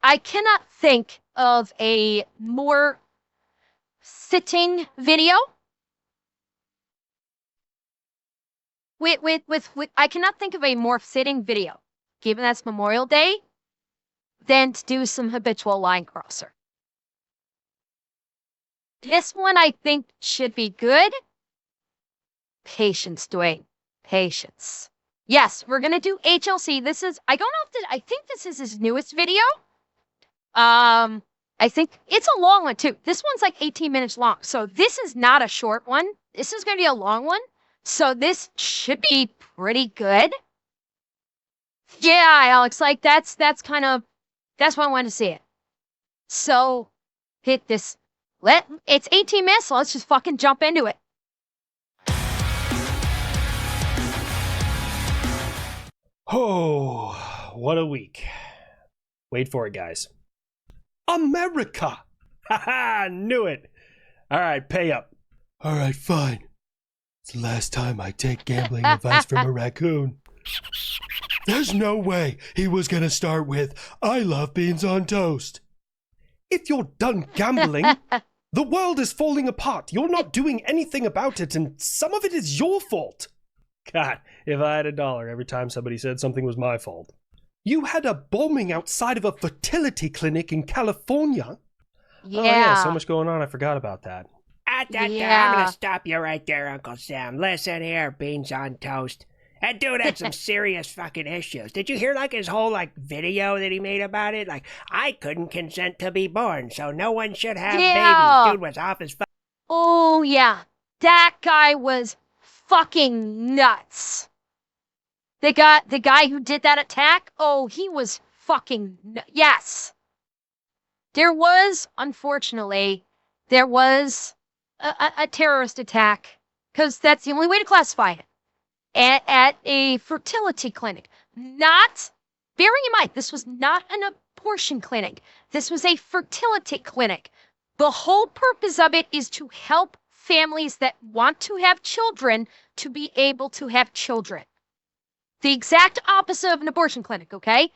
I cannot think of a more sitting video with I cannot think of a more fitting video, given that's Memorial Day, than to do some habitual line crosser. This one I think should be good. Patience, Dwayne. Patience. Yes, we're gonna do HLC. This is, I don't know if I think this is his newest video. I think it's a long one too. This one's like 18 minutes long. So this is not a short one. This is gonna be a long one. So this should be pretty good. Yeah, Alex, like that's kind of, that's why I wanted to see it. So hit this. It's 18 minutes, so let's just fucking jump into it. Oh, what a week. Wait for it, guys. America! Haha, knew it. All right, pay up. All right, fine. It's the last time I take gambling advice from a raccoon. There's no way he was going to start with, I love beans on toast. If you're done gambling, the world is falling apart. You're not doing anything about it, and some of it is your fault. God, if I had $1 every time somebody said something was my fault. You had a bombing outside of a fertility clinic in California. Yeah. Oh, yeah, so much going on, I forgot about that. I'm gonna stop you right there, Uncle Sam. Listen here, beans on toast. That dude had some serious fucking issues. Did you hear like his whole like video that he made about it? Like, I couldn't consent to be born, so no one should have babies. Dude was off his Oh yeah, that guy was fucking nuts. The guy who did that attack, oh, he was fucking yes. Unfortunately, there was a terrorist attack, because that's the only way to classify it, at a fertility clinic. Not, bearing in mind, this was not an abortion clinic. This was a fertility clinic. The whole purpose of it is to help families that want to have children to be able to have children. The exact opposite of an abortion clinic, okay?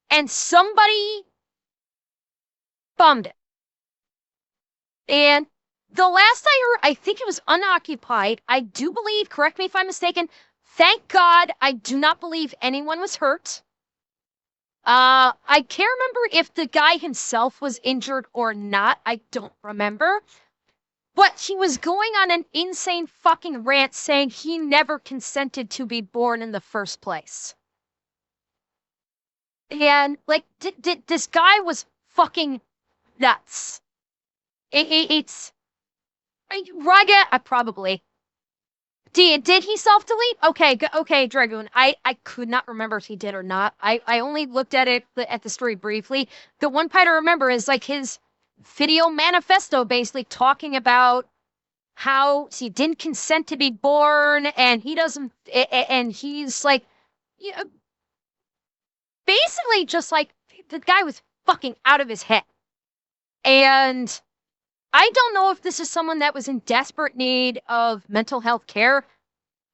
And somebody bombed it. And the last I heard, I think it was unoccupied. I do believe, correct me if I'm mistaken, thank God I do not believe anyone was hurt. I can't remember if the guy himself was injured or not. I don't remember. But he was going on an insane fucking rant saying he never consented to be born in the first place. And, like, this guy was fucking nuts. It's... Raga, probably. Did he self-delete? Okay, Dragoon. I could not remember if he did or not. I only looked at it, at the story briefly. The one part I remember is, like, his video manifesto basically talking about how he didn't consent to be born, and he doesn't, and he's like, you know, basically just like, the guy was fucking out of his head. And I don't know if this is someone that was in desperate need of mental health care.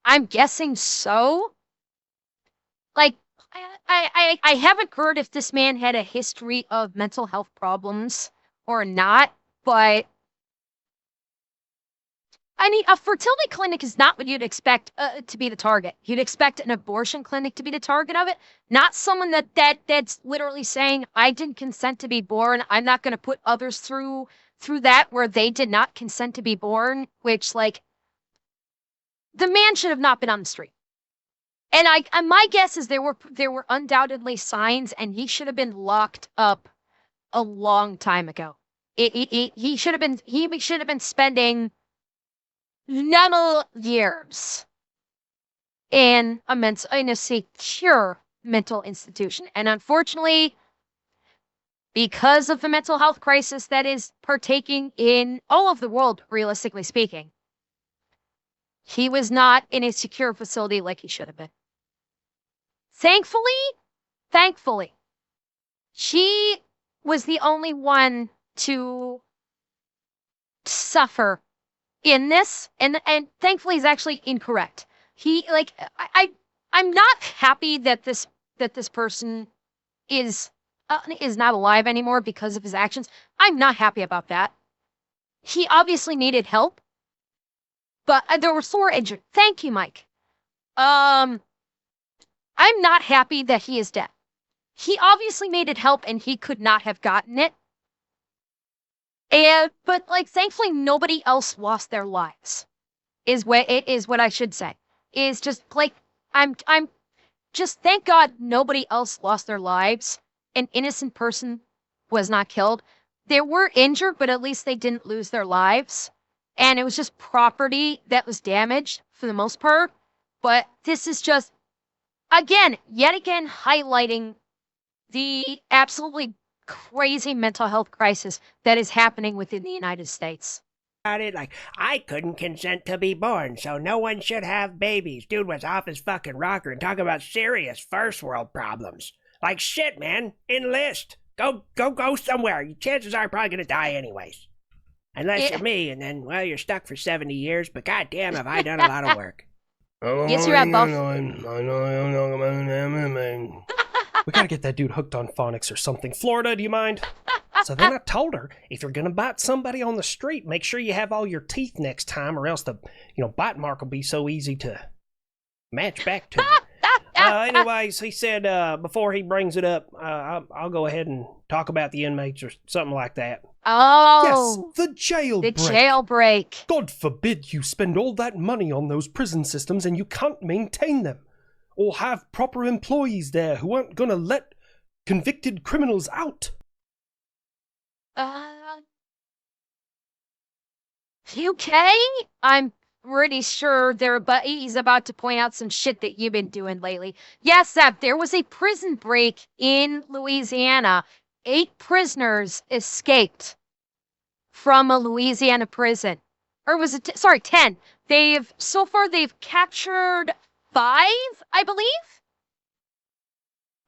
I'm guessing so. Like, I haven't heard if this man had a history of mental health problems or not, but I mean, a fertility clinic is not what you'd expect to be the target. You'd expect an abortion clinic to be the target of it, not someone that's literally saying, I didn't consent to be born. I'm not going to put others through that where they did not consent to be born, which, like, the man should have not been on the street. And my guess is there were undoubtedly signs, and he should have been locked up a long time ago. He should have been spending years in a secure mental institution. And unfortunately, because of the mental health crisis that is partaking in all of the world, realistically speaking, he was not in a secure facility like he should have been. Thankfully, she was the only one to suffer in this, and thankfully he's actually incorrect. He, like, I'm not happy that this person is is not alive anymore because of his actions. I'm not happy about that. He obviously needed help, but there were 4 injured. Thank you, Mike. I'm not happy that he is dead. He obviously needed help and he could not have gotten it. But like, thankfully, nobody else lost their lives. Is what I should say. Is just like, I'm just thank God nobody else lost their lives. An innocent person was not killed. They were injured, but at least they didn't lose their lives. And it was just property that was damaged for the most part. But this is just, yet again, highlighting the absolutely crazy mental health crisis that is happening within the United States. It like, I couldn't consent to be born, so no one should have babies. Dude was off his fucking rocker and talking about serious first world problems. Like, shit, man, enlist. Go somewhere. Your chances are probably gonna die anyways. Unless you're me, and then, well, you're stuck for 70 years, but goddamn have I done a lot of work. Yes, you have both. We gotta get that dude hooked on phonics or something. Florida, do you mind? So then I told her, if you're gonna bite somebody on the street, make sure you have all your teeth next time, or else the bite mark will be so easy to match back to. Anyways, he said before he brings it up, I'll go ahead and talk about the inmates or something like that. Oh, yes, the jailbreak. The jailbreak. God forbid you spend all that money on those prison systems and you can't maintain them, or have proper employees there who aren't gonna let convicted criminals out. Okay? I'm pretty sure he's about to point out some shit that you've been doing lately. Yes, Zeb, there was a prison break in Louisiana. 8 prisoners escaped from a Louisiana prison. Or was it, 10. So far they've captured 5, I believe?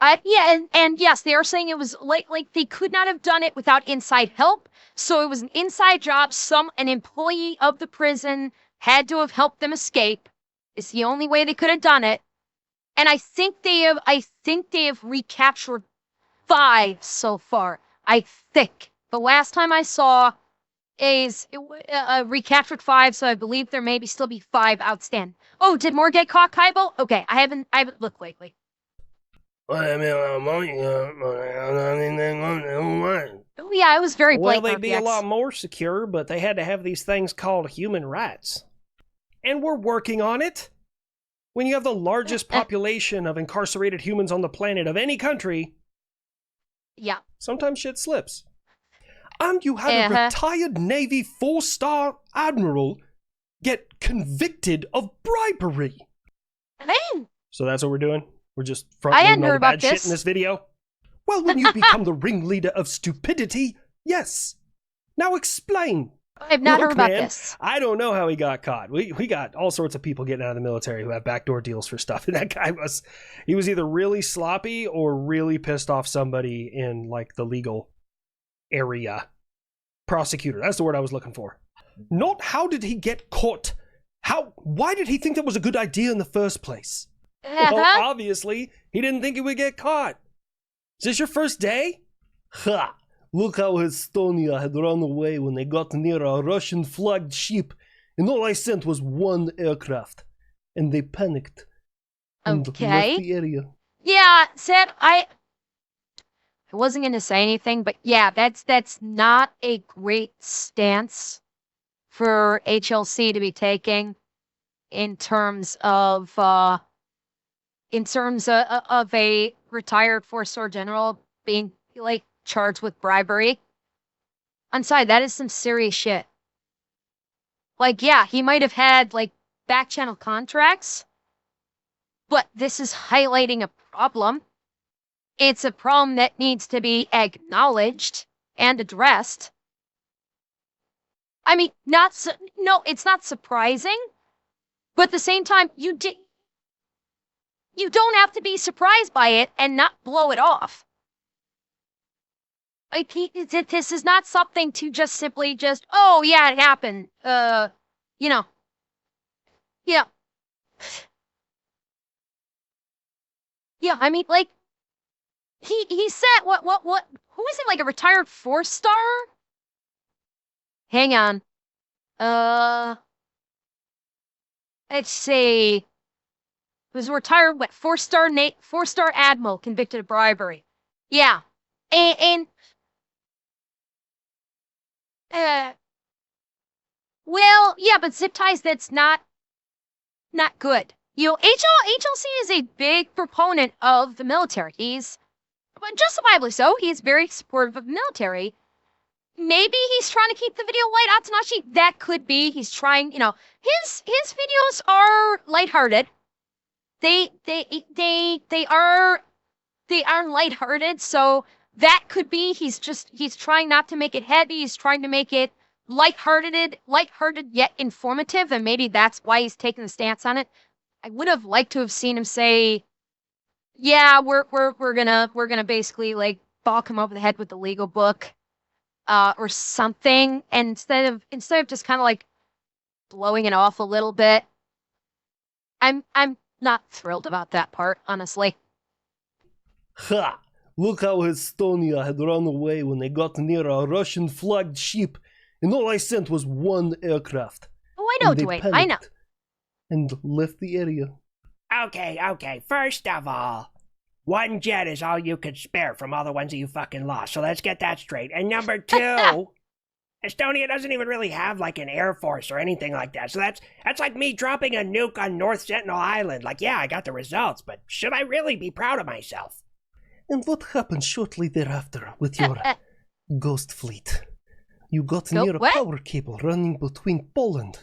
And yes, they are saying it was like they could not have done it without inside help. So it was an inside job. An employee of the prison had to have helped them escape. It's the only way they could have done it. And I think they have recaptured 5 so far. I think. The last time I saw is recaptured 5, so I believe there maybe still be 5 outstanding. Oh, did more get caught, Kaibo? Okay, I haven't looked lately. Oh yeah, it was very blatant. Well, they'd be a lot more secure, but they had to have these things called human rights. And we're working on it. When you have the largest population of incarcerated humans on the planet of any country, yeah, sometimes shit slips. And you had a retired Navy 4-star Admiral get convicted of bribery. So that's what we're doing? We're just front-loading all the bad shit in this video? Well, when you become the ringleader of stupidity, yes. Now explain. I've not heard about this. I don't know how he got caught. We got all sorts of people getting out of the military who have backdoor deals for stuff. And that guy was either really sloppy or really pissed off somebody in like the legal area. Prosecutor, that's the word I was looking for. Not how did he get caught? Why did he think that was a good idea in the first place? Well, obviously, he didn't think he would get caught. Is this your first day? Ha! Look how Estonia had run away when they got near a Russian-flagged ship, and all I sent was 1 aircraft. And they panicked. And left the area. Yeah, Seb, I wasn't going to say anything, but yeah, that's not a great stance for HLC to be taking in terms of a retired 4-star general being like charged with bribery. I'm sorry, that is some serious shit. Like, yeah, he might have had like back channel contracts, but this is highlighting a problem. It's a problem that needs to be acknowledged and addressed. I mean, it's not surprising, but at the same time, you don't have to be surprised by it and not blow it off. Like, this is not something to just simply oh yeah, it happened. Yeah. Yeah, I mean, like, He said what who is it, like a retired 4-star? Hang on. Let's see. It was a retired 4-star admiral convicted of bribery. Yeah. And well, yeah, but zip ties, that's not good. You know, HLC is a big proponent of the military. But justifiably so, he's very supportive of the military. Maybe he's trying to keep the video light. Atsunashi, that could be. He's trying, you know, his videos are lighthearted. They are lighthearted, so that could be he's trying not to make it heavy. He's trying to make it lighthearted yet informative, and maybe that's why he's taking the stance on it. I would have liked to have seen him say, "Yeah, we're gonna basically like bonk him over the head with the legal book, or something," and instead of just kind of like blowing it off a little bit. I'm not thrilled about that part, honestly. Ha! Look how Estonia had run away when they got near a Russian-flagged ship, and all I sent was one aircraft. Oh, I know, And they Dwayne. I know. panicked and left the area. Okay. First of all, one jet is all you could spare from all the ones that you fucking lost. So let's get that straight. And number two, Estonia doesn't even really have like an air force or anything like that. So that's like me dropping a nuke on North Sentinel Island. Like, yeah, I got the results, but should I really be proud of myself? And what happened shortly thereafter with your ghost fleet? You got Go- near a what? power cable running between Poland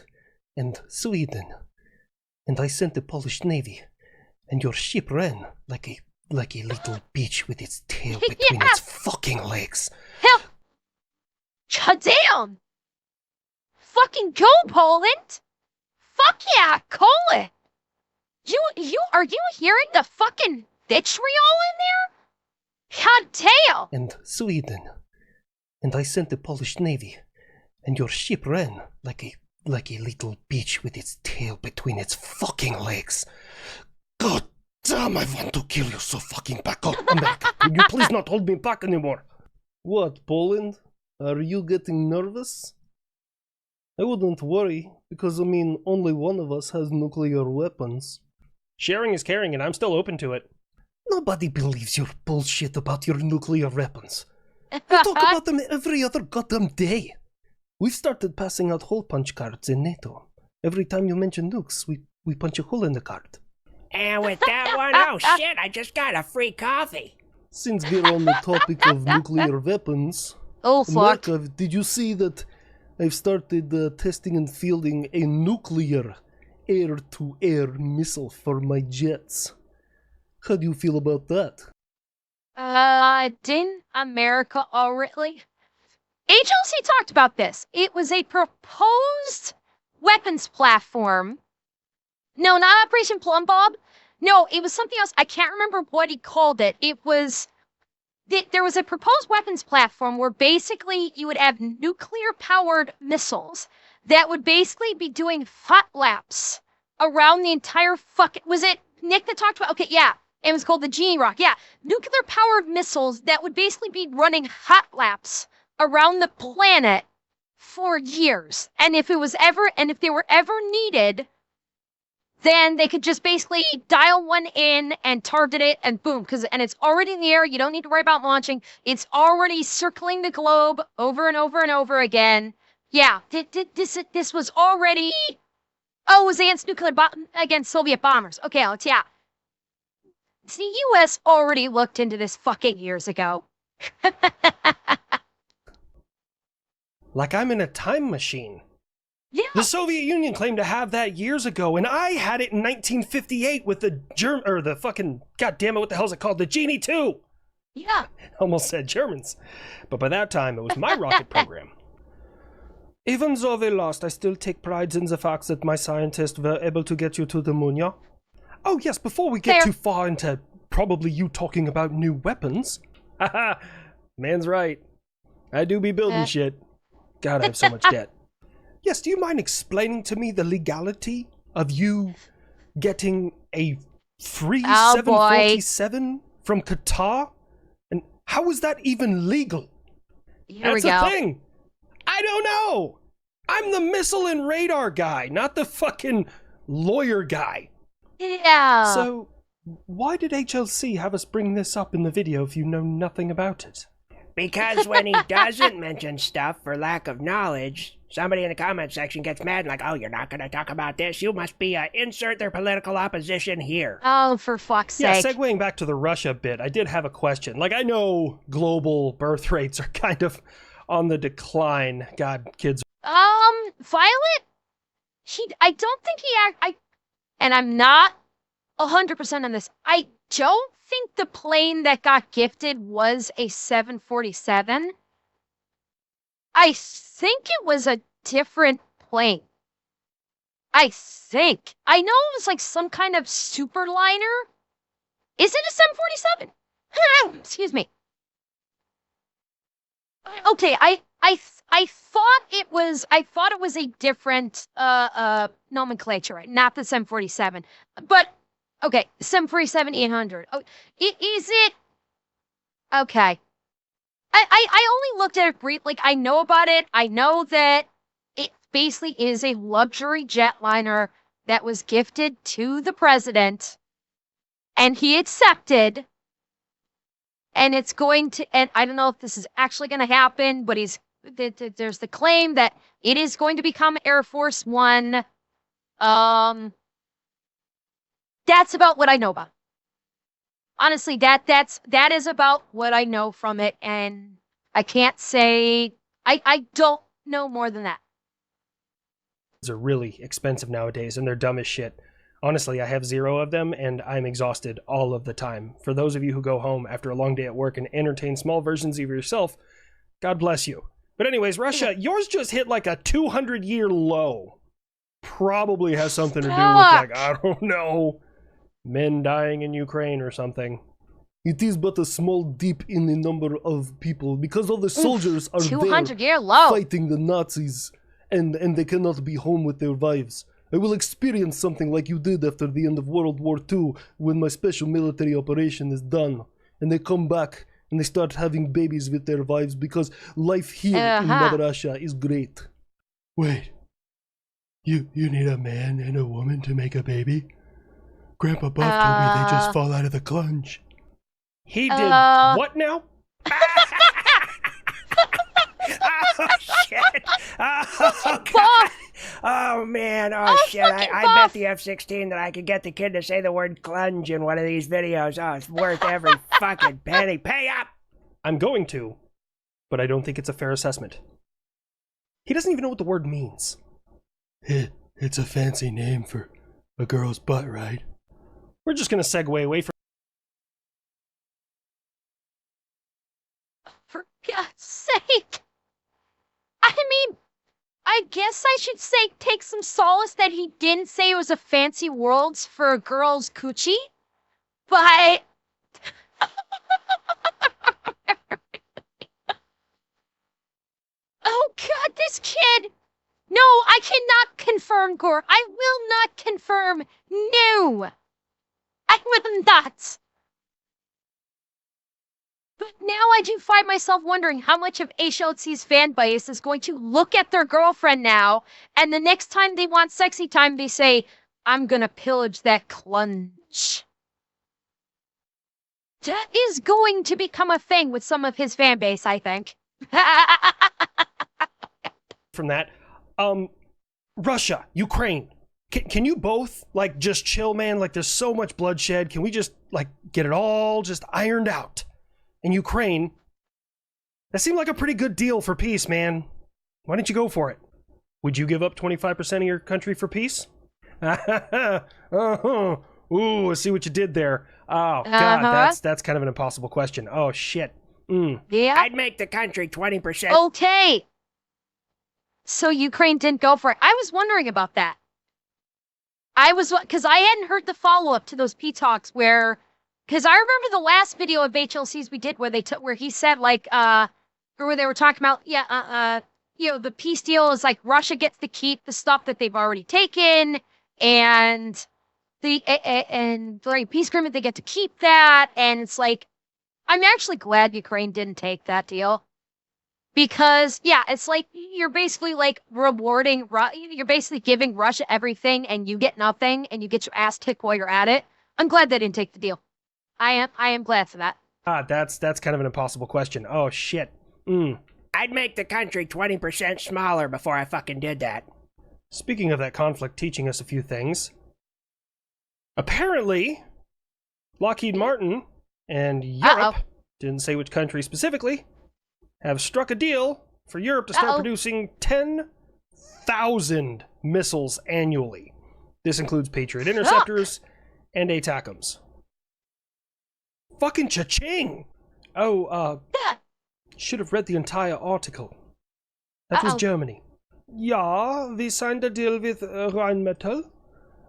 and Sweden, and I sent the Polish Navy, and your ship ran like a little beach with its tail between its fucking legs. Hell, damn! Fucking go, Poland! Fuck yeah, call it! Are you hearing the fucking vitriol in there? God damn! And Sweden, and I sent the Polish Navy, and your ship ran like a little beach with its tail between its fucking legs. God damn, I want to kill you so fucking back up, America. Would you please not hold me back anymore? What, Poland? Are you getting nervous? I wouldn't worry, because I mean, only one of us has nuclear weapons. Sharing is caring, and I'm still open to it. Nobody believes your bullshit about your nuclear weapons. You talk about them every other goddamn day. We've started passing out hole punch cards in NATO. Every time you mention nukes, we punch a hole in the card. And with that one, oh shit, I just got a free coffee. Since we're on the topic of nuclear weapons, Oh, fuck. America, did you see that I've started testing and fielding a nuclear air-to-air missile for my jets? How do you feel about that? Didn't America already? HLC talked about this. It was a proposed weapons platform. No, not Operation Plum Bob. No, it was something else. I can't remember what he called it. It was... There was a proposed weapons platform where basically you would have nuclear-powered missiles that would basically be doing hot laps around the entire fucking... Was it Nick that talked about... Okay, yeah. It was called the Genie Rock. Yeah. Nuclear-powered missiles that would basically be running hot laps around the planet for years. And if they were ever needed, then they could just basically dial one in and target it and boom. And it's already in the air. You don't need to worry about launching. It's already circling the globe over and over and over again. Yeah, this was already... Oh, it was against Soviet bombers. Okay, Alex, yeah. The U.S. already looked into this fucking years ago. Like I'm in a time machine. Yeah. The Soviet Union claimed to have that years ago, and I had it in 1958 with the goddammit, what the hell is it called? The Genie 2! Yeah. Almost said Germans. But by that time, it was my rocket program. Even though we lost, I still take pride in the fact that my scientists were able to get you to the moon, yeah? Oh yes, before we get too far into probably you talking about new weapons. Haha, man's right. I do be building shit. God, I have so much debt. Yes, do you mind explaining to me the legality of you getting a free 747 from Qatar How is that even legal? Here we That's go. the thing. I don't know. I'm the missile and radar guy, not the fucking lawyer guy. Yeah. So, why did HLC have us bring this up in the video if you know nothing about it? Because when he doesn't mention stuff for lack of knowledge, somebody in the comment section gets mad and like, oh, you're not going to talk about this? You must be insert their political opposition here. Oh, for fuck's Yeah, sake. segueing back to the Russia bit, I did have a question. Like, I know global birth rates are kind of on the decline. God, kids. Violet? I don't think and I'm not 100% on this. I don't think the plane that got gifted was a 747. I think it was a different plane. I think. I know it was like some kind of superliner. Is it a 747? Excuse me. Okay, I thought it was a different nomenclature, right? Not the 747. But okay, 747-800. Oh, is it? Okay. I only looked at it briefly. Like, I know about it. I know that it basically is a luxury jetliner that was gifted to the president, and he accepted. And it's going to, and I don't know if this is actually going to happen, but there's the claim that it is going to become Air Force One. That's about what I know about. Honestly, that is about what I know from it, and I can't say I don't know more than that. Are really expensive nowadays, and they're dumb as shit. Honestly, I have 0 of them, and I'm exhausted all of the time. For those of you who go home after a long day at work and entertain small versions of yourself, God bless you. But anyways, Russia, yours just hit like a 200-year low. Probably has something to do with, like, I don't know, men dying in Ukraine or something. It is but a small dip in the number of people, because all the soldiers are 200-year low. Fighting the Nazis, and they cannot be home with their wives. I will experience something like you did after the end of World War II, when my special military operation is done, and they come back and they start having babies with their wives, because life here in Mother Russia is great. Wait, you need a man and a woman to make a baby? Grandpa Buff told me they just fall out of the clunge. He did what now? Oh, shit. Oh, God. Oh, man. Oh, shit. I bet the F-16 that I could get the kid to say the word clunge in one of these videos. Oh, it's worth every fucking penny. Pay up! I'm going to, but I don't think it's a fair assessment. He doesn't even know what the word means. It's a fancy name for a girl's butt, right? We're just going to segue away from... For God's sake. I mean, I guess I should say take some solace that he didn't say it was a fancy worlds for a girl's coochie, but... Oh God, this kid! No, I cannot confirm, Gore. I will not confirm. No! I will not! But now I do find myself wondering how much of HLC's fan base is going to look at their girlfriend now, and the next time they want sexy time, they say, I'm gonna pillage that clunge. That is going to become a thing with some of his fan base, I think. From that, Russia, Ukraine, can you both, like, just chill, man? Like, there's so much bloodshed. Can we just, like, get it all just ironed out? And Ukraine, that seemed like a pretty good deal for peace, man. Why didn't you go for it? Would you give up 25% of your country for peace? Ooh, I see what you did there. Oh, God, that's kind of an impossible question. Oh, shit. Yeah. I'd make the country 20%. Okay. So Ukraine didn't go for it. I was wondering about that. Because I hadn't heard the follow-up to those P-Talks where, because I remember the last video of HLC's we did where he said, like, where they were talking about, the peace deal is like Russia gets to keep the stuff that they've already taken, and during peace agreement they get to keep that, and it's like, I'm actually glad Ukraine didn't take that deal. Because, yeah, it's like you're basically like rewarding, you're basically giving Russia everything and you get nothing and you get your ass kicked while you're at it. I'm glad they didn't take the deal. I am glad for that. That's kind of an impossible question. Oh, shit. I'd make the country 20% smaller before I fucking did that. Speaking of that conflict teaching us a few things, apparently, Lockheed Martin and Europe, didn't say which country specifically, have struck a deal for Europe to start producing 10,000 missiles annually. This includes Patriot interceptors and ATACMS. Fucking cha-ching! Should have read the entire article. That was Germany. Yeah, we signed a deal with Rheinmetall,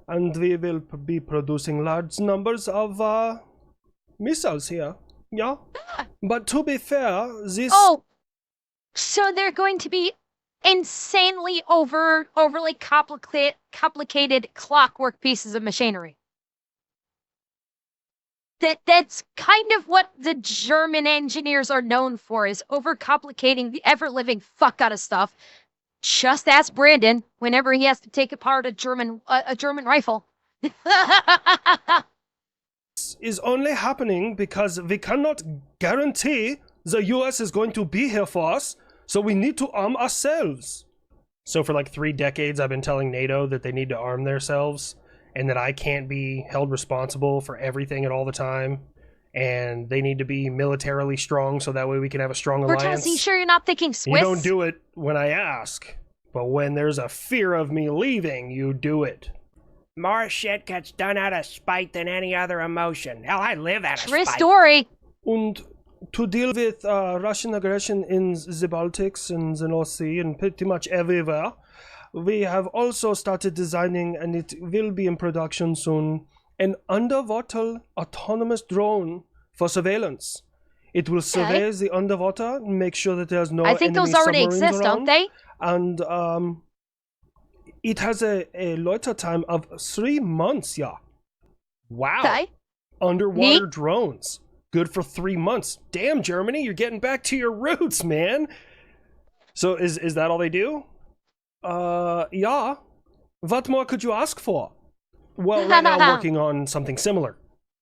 and we will be producing large numbers of missiles here. Yeah. But to be fair, this... Oh! So they're going to be insanely overly complicated clockwork pieces of machinery. That's kind of what the German engineers are known for, is overcomplicating the ever-living fuck out of stuff. Just ask Brandon whenever he has to take apart a German rifle. This is only happening because we cannot guarantee the US is going to be here for us, so we need to arm ourselves. So for like 3 decades, I've been telling NATO that they need to arm themselves, and that I can't be held responsible for everything at all the time, and they need to be militarily strong so that way we can have a strong alliance. Cortez, you sure you're not thinking Swiss? You don't do it when I ask, but when there's a fear of me leaving, you do it. More shit gets done out of spite than any other emotion. Hell, I live out of True spite. story. And to deal with Russian aggression in the Baltics and the North Sea and pretty much everywhere, we have also started designing, and it will be in production soon, an underwater autonomous drone for surveillance. It will survey the underwater and make sure that there's no I think enemy those already submarines exist, around. don't they? And it has a loiter time of 3 months, yeah. Wow. Okay. Underwater drones. Good for 3 months. Damn, Germany, you're getting back to your roots, man. So is that all they do? Yeah. What more could you ask for? Well, right now I'm working on something similar.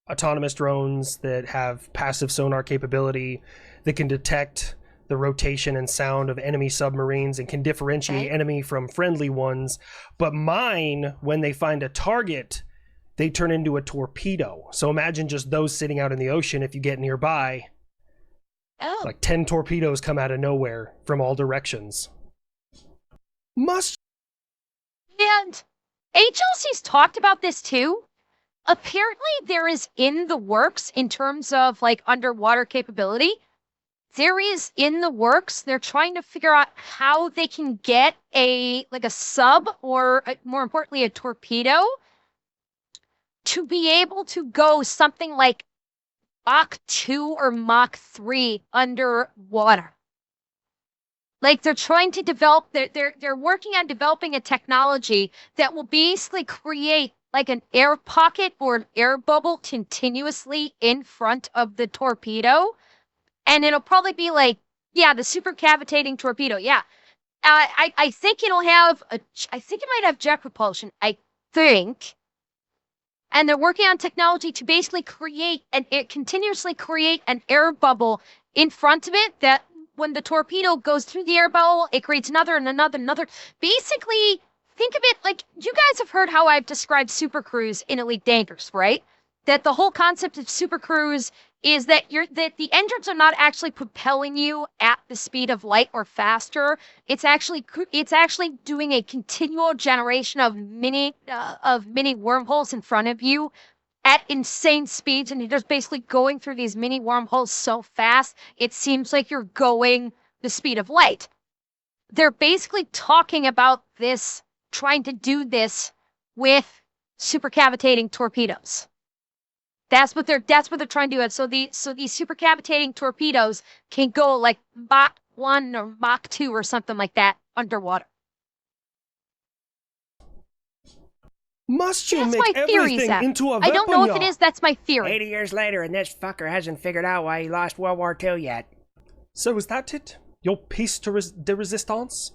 Autonomous drones that have passive sonar capability, that can detect the rotation and sound of enemy submarines and can differentiate enemy from friendly ones. But mine, when they find a target, they turn into a torpedo. So imagine just those sitting out in the ocean if you get nearby. Oh. Like 10 torpedoes come out of nowhere from all directions. Must. And HLC's talked about this too. Apparently there is in the works, in terms of like underwater capability, there is in the works, they're trying to figure out how they can get a sub, or more importantly a torpedo, to be able to go something like Mach 2 or Mach 3 underwater. Like they're trying to develop, they're working on developing a technology that will basically create like an air pocket or an air bubble continuously in front of the torpedo. And it'll probably be like, yeah, the supercavitating torpedo. Yeah. I think it'll have I think it might have jet propulsion. I think. And they're working on technology to basically continuously create an air bubble in front of it, that when the torpedo goes through the air bubble, it creates another and another and another. Basically, think of it like, you guys have heard how I've described Super Cruise in Elite Dangerous, right? That the whole concept of Super Cruise is that the engines are not actually propelling you at the speed of light or faster. It's actually doing a continual generation of mini wormholes in front of you at insane speeds, and you're just basically going through these mini wormholes so fast it seems like you're going the speed of light. They're basically talking about this, trying to do this with supercavitating torpedoes. That's what they're trying to do. So these supercavitating torpedoes can go like Mach 1 or Mach 2 or something like that underwater. Must you That's make my theory, everything Zeb. into a I don't know if it weapon, is. That's my theory. 80 years later, and this fucker hasn't figured out why he lost World War II yet. So is that it? Your piece de resistance?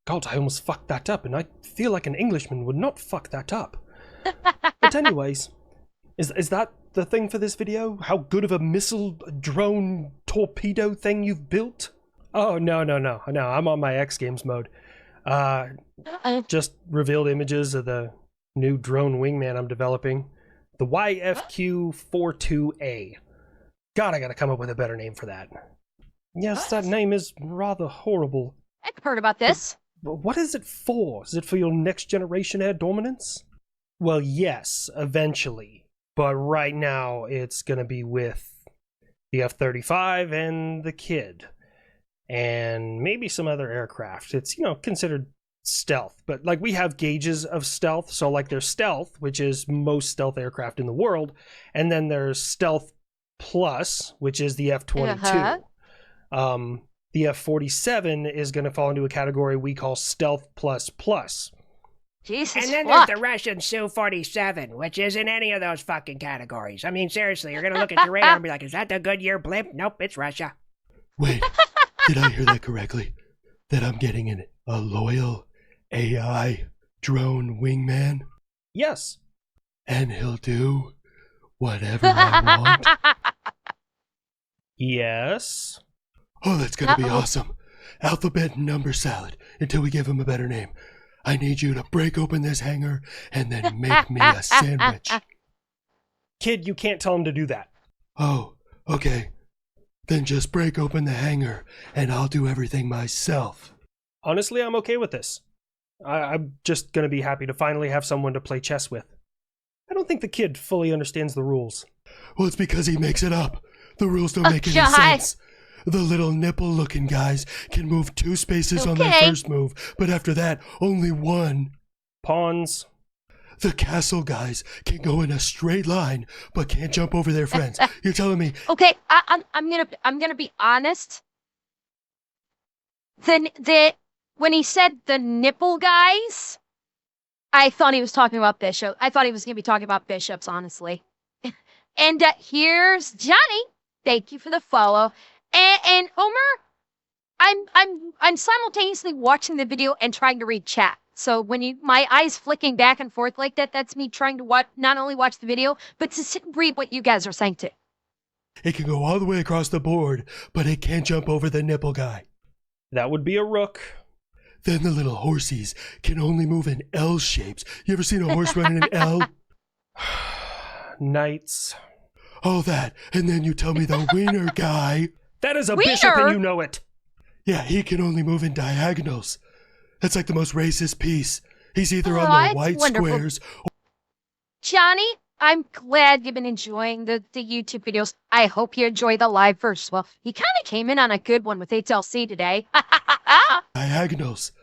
God, I almost fucked that up, and I feel like an Englishman would not fuck that up. But anyways, is that the thing for this video? How good of a missile, drone, torpedo thing you've built? Oh, no, I'm on my X Games mode. Just revealed images of the new drone wingman I'm developing. The YFQ-42A. God, I gotta come up with a better name for that. Yes, that name is rather horrible. I've heard about this. But what is it for? Is it for your next generation air dominance? Well, yes, eventually. But right now, it's gonna be with the F-35 and the Kid. And maybe some other aircraft. It's, considered stealth. But, we have gauges of stealth. So, there's stealth, which is most stealth aircraft in the world. And then there's stealth plus, which is the F-22. The F-47 is going to fall into a category we call stealth plus plus. Jesus, and then fuck. there's the Russian Su-47, which isn't any of those fucking categories. I mean, seriously, you're going to look at your radar and be like, is that the Goodyear blimp? Nope, it's Russia. Wait, did I hear that correctly? That I'm getting a loyal AI drone wingman? Yes. And he'll do whatever I want? Yes. Oh, that's gonna be awesome. Alphabet and number salad until we give him a better name. I need you to break open this hangar and then make me a sandwich. Kid, you can't tell him to do that. Oh, okay. Then just break open the hangar and I'll do everything myself. Honestly, I'm okay with this. I'm just gonna be happy to finally have someone to play chess with. I don't think the kid fully understands the rules. Well, it's because he makes it up. The rules don't make any sense. The little nipple-looking guys can move 2 spaces on their first move, but after that, only 1. Pawns. The castle guys can go in a straight line, but can't jump over their friends. You're telling me? Okay, I'm gonna be honest. When he said the nipple guys, I thought he was talking about Bishop. I thought he was gonna be talking about bishops, honestly. And here's Johnny. Thank you for the follow. And Homer, I'm simultaneously watching the video and trying to read chat. So when my eyes flicking back and forth like that, that's me trying to not only watch the video, but to sit and read what you guys are saying too. It can go all the way across the board, but it can't jump over the nipple guy. That would be a rook. Then the little horsies can only move in L shapes. You ever seen a horse running an L? Knights. All that, and then you tell me the wiener guy. That is a bishop and you know it. Yeah, he can only move in diagonals. That's like the most racist piece. He's either on the white squares or... Johnny, I'm glad you've been enjoying the YouTube videos. I hope you enjoy the live first. Well, he kind of came in on a good one with HLC today. Diagonals.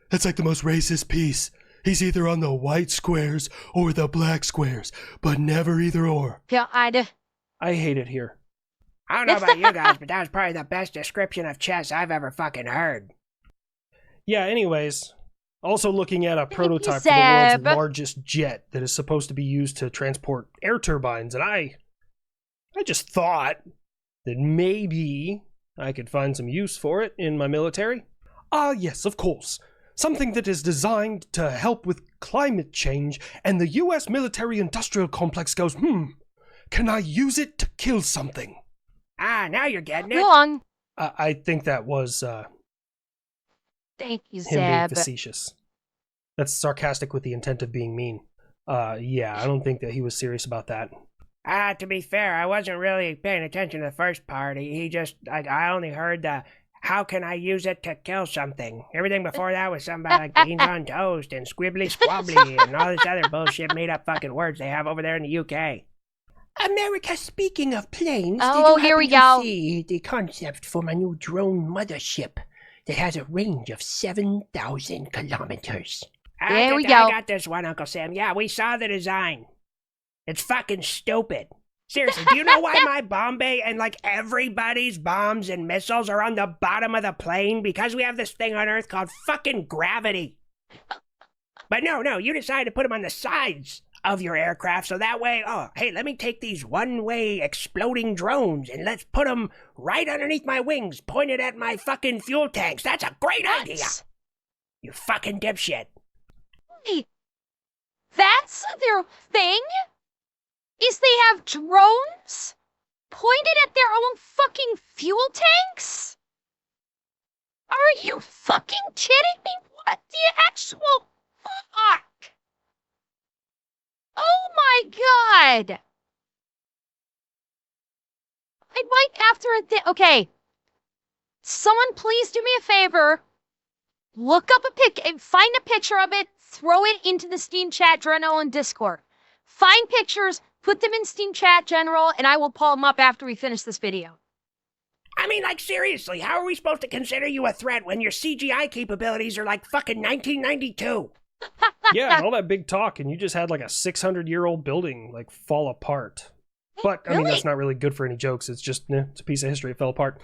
That's like the most racist piece. He's either on the white squares or the black squares, but never either or. Yeah, I hate it here. I don't know about you guys, but that was probably the best description of chess I've ever fucking heard. Yeah, anyways, also looking at a prototype for the world's largest jet that is supposed to be used to transport air turbines, and I just thought that maybe I could find some use for it in my military. Ah, yes, of course. Something that is designed to help with climate change, and the U.S. military-industrial complex goes, can I use it to kill something? Ah, now you're getting it. Wrong. I think that was Thank you, him being Zeb. facetious. That's sarcastic with the intent of being mean. Yeah, I don't think that he was serious about that. To be fair, I wasn't really paying attention to the first part. He just, I only heard the, how can I use it to kill something? Everything before that was something about like beans on toast and squibbly squabbly and all this other bullshit made up fucking words they have over there in the UK. America, speaking of planes, oh, here we go. See the concept for my new drone mothership that has a range of 7,000 kilometers. There we go. I got this one, Uncle Sam. Yeah, we saw the design. It's fucking stupid. Seriously, do you know why my bomb bay and like everybody's bombs and missiles are on the bottom of the plane? Because we have this thing on Earth called fucking gravity. But no, you decided to put them on the sides of your aircraft, so that way, oh, hey, let me take these one-way exploding drones and let's put them right underneath my wings, pointed at my fucking fuel tanks. That's a great idea. You fucking dipshit. Wait, that's their thing? Is they have drones pointed at their own fucking fuel tanks? Are you fucking kidding me? What the actual fuck? Oh my god! I might after a okay. Someone please do me a favor. Look up find a picture of it, throw it into the Steam Chat General and Discord. Find pictures, put them in Steam Chat General, and I will pull them up after we finish this video. I mean, like, seriously, how are we supposed to consider you a threat when your CGI capabilities are like fucking 1992? Yeah, and all that big talk, and you just had like a 600-year-old building like fall apart. But I mean, that's not really good for any jokes. It's just it's a piece of history. It fell apart.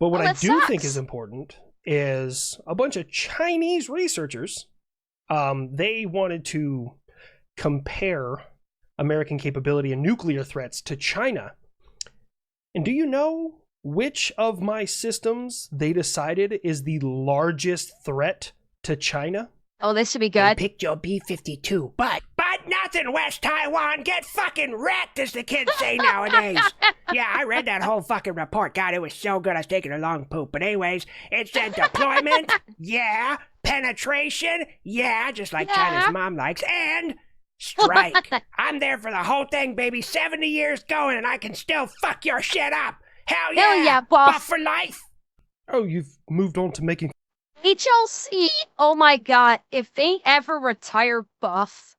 But what I do think is important is a bunch of Chinese researchers. They wanted to compare American capability and nuclear threats to China. And do you know which of my systems they decided is the largest threat to China? Oh, this should be They good. picked your B-52, but nothing, West Taiwan. Get fucking wrecked, as the kids say nowadays. Yeah, I read that whole fucking report. God, it was so good I was taking a long poop. But anyways, it said deployment, yeah. Penetration, yeah, just like China's mom likes. And strike. I'm there for the whole thing, baby. 70 years going, and I can still fuck your shit up. Hell yeah. Hell yeah, boss. Buff for life. Oh, you've moved on to making... HLC, oh my god, if they ever retire Buff,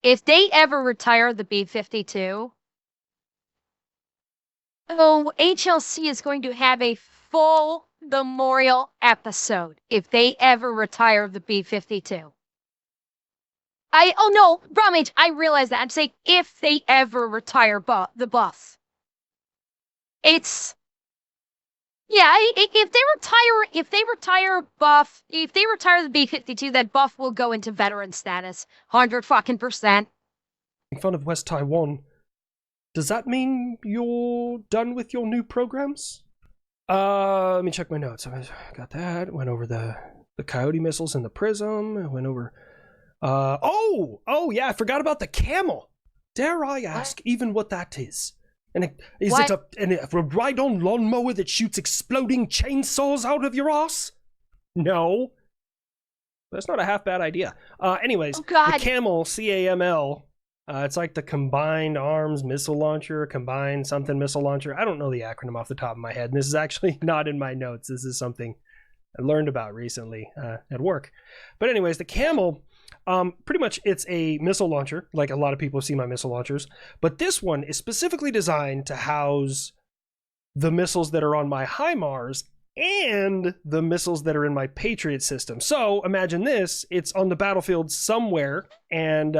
if they ever retire the B-52, oh, HLC is going to have a full memorial episode if they ever retire the B-52. Oh no, Bromage, I realize that. I'm saying if they ever retire the Buff. It's... Yeah, if they retire Buff, if they retire the B-52, then Buff will go into veteran status, 100%. In front of West Taiwan, does that mean you're done with your new programs? Let me check my notes. I got that. Went over the Coyote missiles and the Prism. I went over. Oh yeah, I forgot about the Camel. Dare I ask even what that is? And is it a ride-on lawnmower that shoots exploding chainsaws out of your ass? No. That's not a half-bad idea. Anyways, the Camel, C-A-M-L, it's like the Combined Arms Missile Launcher, Combined Something Missile Launcher. I don't know the acronym off the top of my head, and this is actually not in my notes. This is something I learned about recently at work. But anyways, the Camel... pretty much it's a missile launcher, like a lot of people see my missile launchers, but this one is specifically designed to house the missiles that are on my HIMARS and the missiles that are in my Patriot system. So imagine this, it's on the battlefield somewhere, and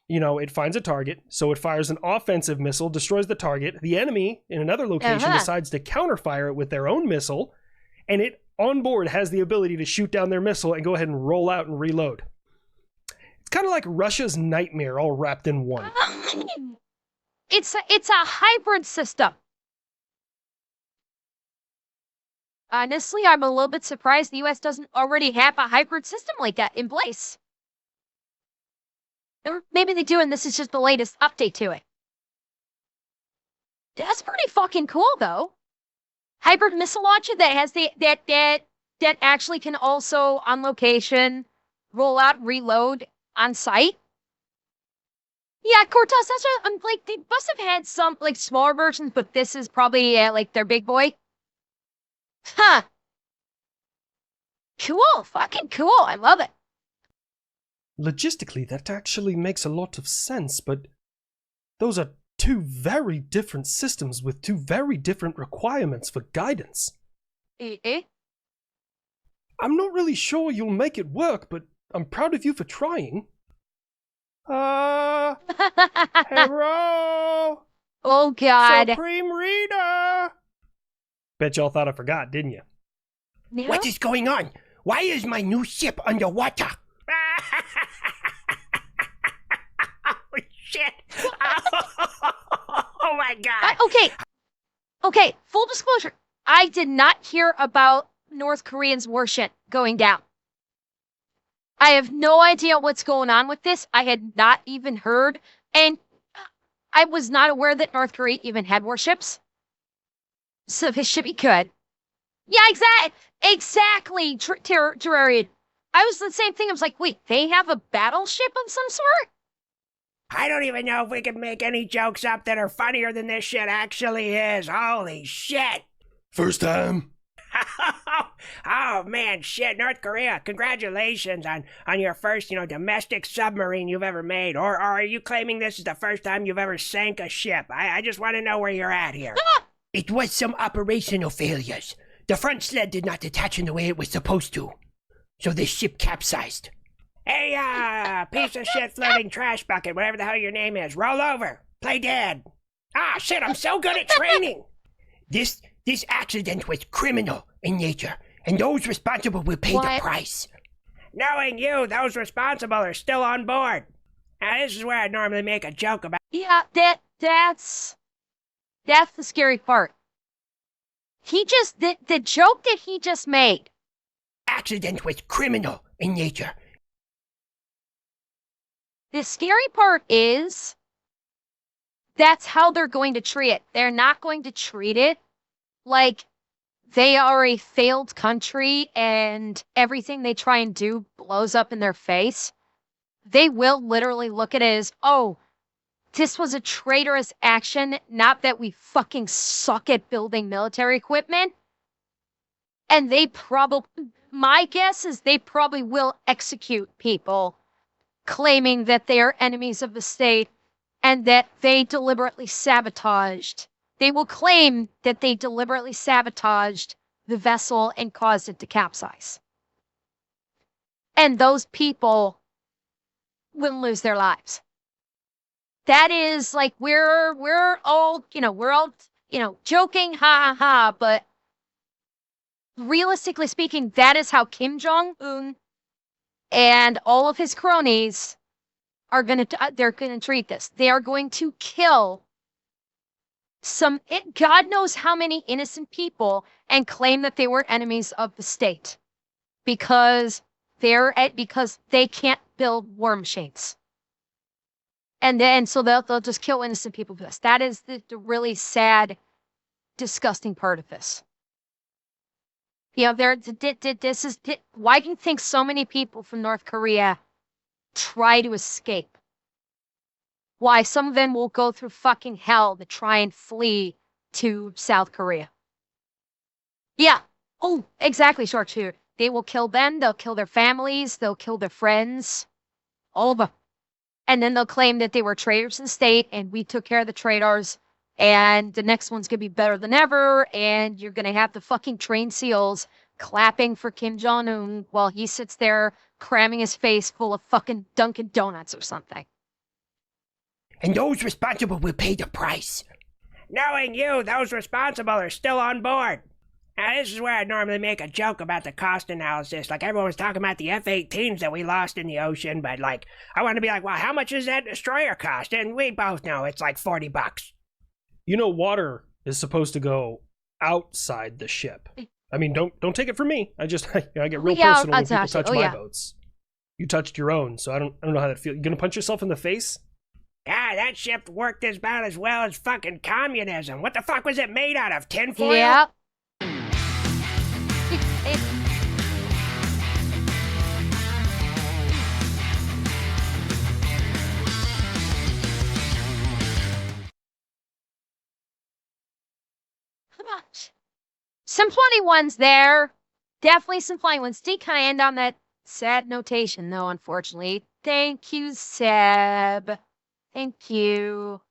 it finds a target, so it fires an offensive missile, destroys the target. The enemy in another location decides to counterfire it with their own missile, and it on board has the ability to shoot down their missile and go ahead and roll out and reload. Kind of like Russia's nightmare all wrapped in one. It's a hybrid system. Honestly, I'm a little bit surprised the US doesn't already have a hybrid system like that in place. Or maybe they do, and this is just the latest update to it. That's pretty fucking cool, though. Hybrid missile launcher that has that actually can also on location roll out, reload on site. Yeah, Cortez, that's like they must have had some like smaller versions, but this is probably like their big boy. Huh. Cool, fucking cool. I love it. Logistically, that actually makes a lot of sense, but those are two very different systems with two very different requirements for guidance. I'm not really sure you'll make it work, but I'm proud of you for trying. Hello? Oh, God. Supreme Reader! Bet y'all thought I forgot, didn't you? No? What is going on? Why is my new ship underwater? Oh, shit. Oh, my God. Okay, full disclosure. I did not hear about North Koreans' warship going down. I have no idea what's going on with this. I had not even heard, and I was not aware that North Korea even had warships. So this should be good. Yeah, exactly, Terrarian. I was the same thing. I was like, wait, they have a battleship of some sort? I don't even know if we can make any jokes up that are funnier than this shit actually is. Holy shit. First time. Oh, man, shit. North Korea, congratulations on your first, domestic submarine you've ever made. Or are you claiming this is the first time you've ever sank a ship? I just want to know where you're at here. It was some operational failures. The front sled did not detach in the way it was supposed to. So the ship capsized. Hey, piece of shit floating trash bucket, whatever the hell your name is, roll over. Play dead. Ah, shit, I'm so good at training. This accident was criminal in nature, and those responsible will pay the price. Knowing you, those responsible are still on board. Now, this is where I normally make a joke about. Yeah, that's the scary part. The joke that he just made. Accident was criminal in nature. The scary part is that's how they're going to treat it. They're not going to treat it like they are a failed country and everything they try and do blows up in their face. They will literally look at it as, oh, this was a traitorous action, not that we fucking suck at building military equipment. And my guess is they probably will execute people claiming that they are enemies of the state and that they deliberately sabotaged. They will claim that they deliberately sabotaged the vessel and caused it to capsize. And those people will lose their lives. That is like we're all joking, ha ha ha, but realistically speaking, that is how Kim Jong-un and all of his cronies they're gonna treat this. They are going to kill God knows how many innocent people and claim that they were enemies of the state because they can't build war machines. And then so they'll just kill innocent people for this. That is the really sad, disgusting part of this. Why do you think so many people from North Korea try to escape? Why some of them will go through fucking hell to try and flee to South Korea. Yeah. Oh, exactly, Short Shooter. They will kill them, they'll kill their families, they'll kill their friends. All of them. And then they'll claim that they were traitors to the state and we took care of the traitors. And the next one's going to be better than ever. And you're going to have the fucking trained SEALs clapping for Kim Jong-un while he sits there cramming his face full of fucking Dunkin' Donuts or something. And those responsible will pay the price. Knowing you, those responsible are still on board. Now, this is where I normally make a joke about the cost analysis. Like, everyone was talking about the F-18s that we lost in the ocean, but, I want to be like, well, how much does that destroyer cost? And we both know it's like $40. Water is supposed to go outside the ship. I mean, don't take it from me. I get real personal when people touch my boats. You touched your own, so I don't know how that feels. You gonna punch yourself in the face? Yeah, that ship worked about as well as fucking communism. What the fuck was it made out of? Tinfoil? Yeah. Some 21s there. Definitely some 21s. Did kind of end on that sad notation, though, unfortunately. Thank you, Seb. Thank you.